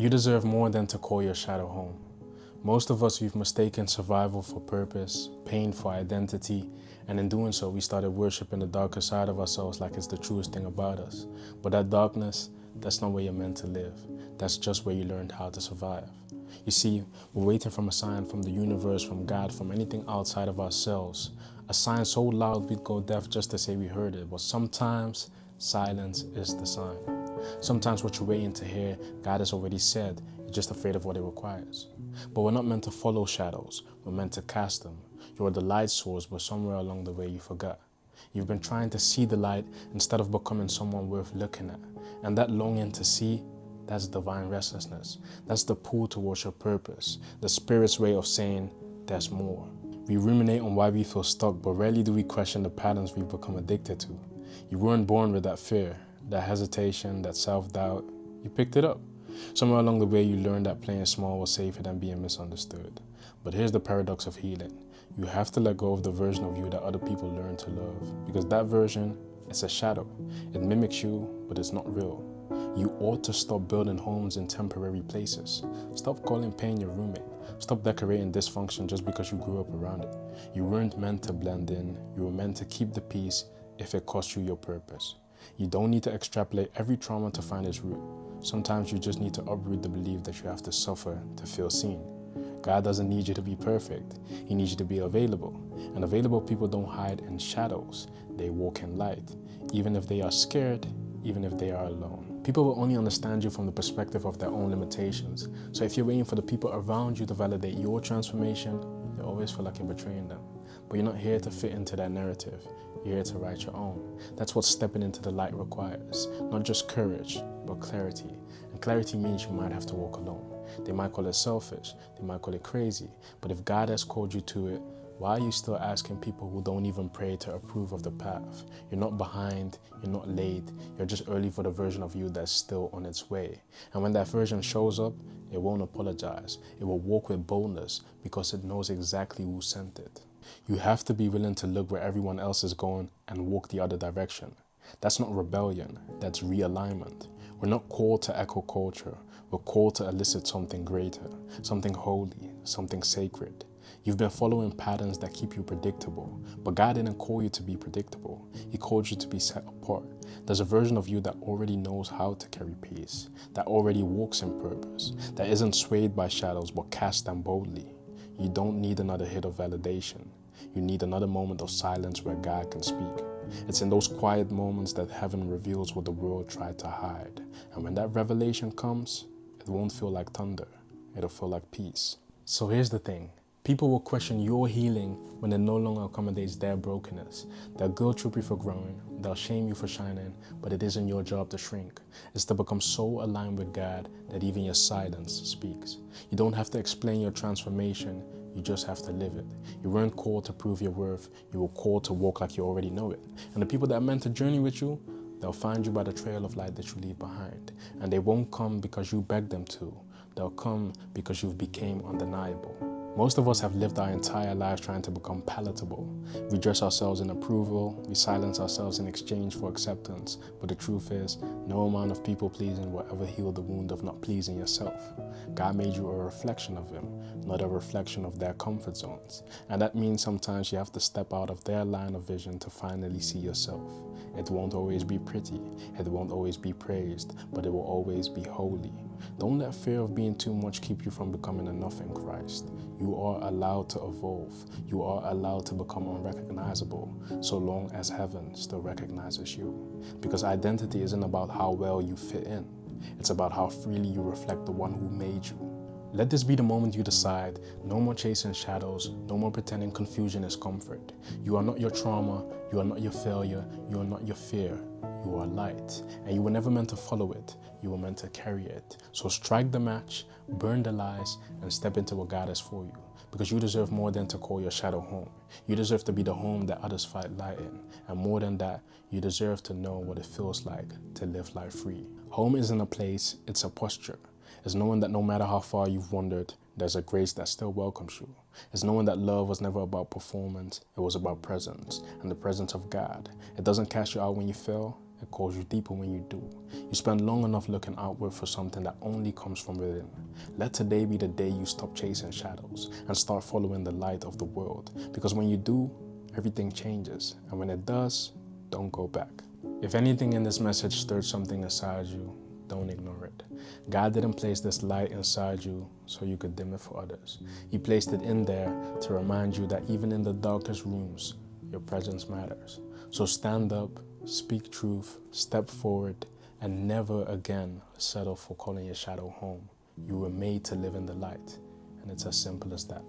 You deserve more than to call your shadow home. Most of us, we've mistaken survival for purpose, pain for identity, and in doing so, we started worshiping the darker side of ourselves like it's the truest thing about us. But that darkness, that's not where you're meant to live. That's just where you learned how to survive. You see, we're waiting from a sign from the universe, from God, from anything outside of ourselves. A sign so loud we'd go deaf just to say we heard it. But sometimes, silence is the sign. Sometimes what you're waiting to hear, God has already said. You're just afraid of what it requires. But we're not meant to follow shadows. We're meant to cast them. You're the light source, but somewhere along the way you forgot. You've been trying to see the light instead of becoming someone worth looking at. And that longing to see, that's divine restlessness. That's the pull towards your purpose. The Spirit's way of saying, there's more. We ruminate on why we feel stuck, but rarely do we question the patterns we've become addicted to. You weren't born with that fear, that hesitation, that self-doubt. You picked it up. Somewhere along the way, you learned that playing small was safer than being misunderstood. But here's the paradox of healing. You have to let go of the version of you that other people learn to love. Because that version, it's a shadow. It mimics you, but it's not real. You ought to stop building homes in temporary places. Stop calling pain your roommate. Stop decorating dysfunction just because you grew up around it. You weren't meant to blend in. You were meant to keep the peace if it cost you your purpose. You don't need to extrapolate every trauma to find its root. Sometimes you just need to uproot the belief that you have to suffer to feel seen. God doesn't need you to be perfect. He needs you to be available. And available people don't hide in shadows. They walk in light, even if they are scared, even if they are alone. People will only understand you from the perspective of their own limitations. So if you're waiting for the people around you to validate your transformation, you always feel like you're betraying them. But you're not here to fit into that narrative. You're here to write your own. That's what stepping into the light requires. Not just courage, but clarity. And clarity means you might have to walk alone. They might call it selfish. They might call it crazy. But if God has called you to it, why are you still asking people who don't even pray to approve of the path? You're not behind, you're not late, you're just early for the version of you that's still on its way. And when that version shows up, it won't apologize. It will walk with boldness because it knows exactly who sent it. You have to be willing to look where everyone else is going and walk the other direction. That's not rebellion, that's realignment. We're not called to echo culture, we're called to elicit something greater, something holy, something sacred. You've been following patterns that keep you predictable, but God didn't call you to be predictable. He called you to be set apart. There's a version of you that already knows how to carry peace, that already walks in purpose, that isn't swayed by shadows but casts them boldly. You don't need another hit of validation. You need another moment of silence where God can speak. It's in those quiet moments that heaven reveals what the world tried to hide. And when that revelation comes, it won't feel like thunder. It'll feel like peace. So here's the thing. People will question your healing when it no longer accommodates their brokenness. They'll guilt trip you for growing, they'll shame you for shining, but it isn't your job to shrink. It's to become so aligned with God that even your silence speaks. You don't have to explain your transformation, you just have to live it. You weren't called to prove your worth, you were called to walk like you already know it. And the people that are meant to journey with you, they'll find you by the trail of light that you leave behind. And they won't come because you begged them to. They'll come because you've become undeniable. Most of us have lived our entire lives trying to become palatable. We dress ourselves in approval, we silence ourselves in exchange for acceptance. But the truth is, no amount of people pleasing will ever heal the wound of not pleasing yourself. God made you a reflection of Him, not a reflection of their comfort zones. And that means sometimes you have to step out of their line of vision to finally see yourself. It won't always be pretty, it won't always be praised, but it will always be holy. Don't let fear of being too much keep you from becoming enough in Christ. You are allowed to evolve. You are allowed to become unrecognizable, so long as heaven still recognizes you. Because identity isn't about how well you fit in. It's about how freely you reflect the one who made you. Let this be the moment you decide, no more chasing shadows, no more pretending confusion is comfort. You are not your trauma, you are not your failure, you are not your fear. You are light, and you were never meant to follow it, you were meant to carry it. So strike the match, burn the lies, and step into what God has for you. Because you deserve more than to call your shadow home. You deserve to be the home that others fight light in. And more than that, you deserve to know what it feels like to live life free. Home isn't a place, it's a posture. It's knowing that no matter how far you've wandered, there's a grace that still welcomes you. It's knowing that love was never about performance, it was about presence, and the presence of God. It doesn't cast you out when you fail, It calls you deeper when you do. You spend long enough looking outward for something that only comes from within. Let today be the day you stop chasing shadows and start following the light of the world. Because when you do, everything changes. And when it does, don't go back. If anything in this message stirred something inside you, don't ignore it. God didn't place this light inside you so you could dim it for others. He placed it in there to remind you that even in the darkest rooms, your presence matters. So stand up, speak truth, step forward, and never again settle for calling your shadow home. You were made to live in the light, and it's as simple as that.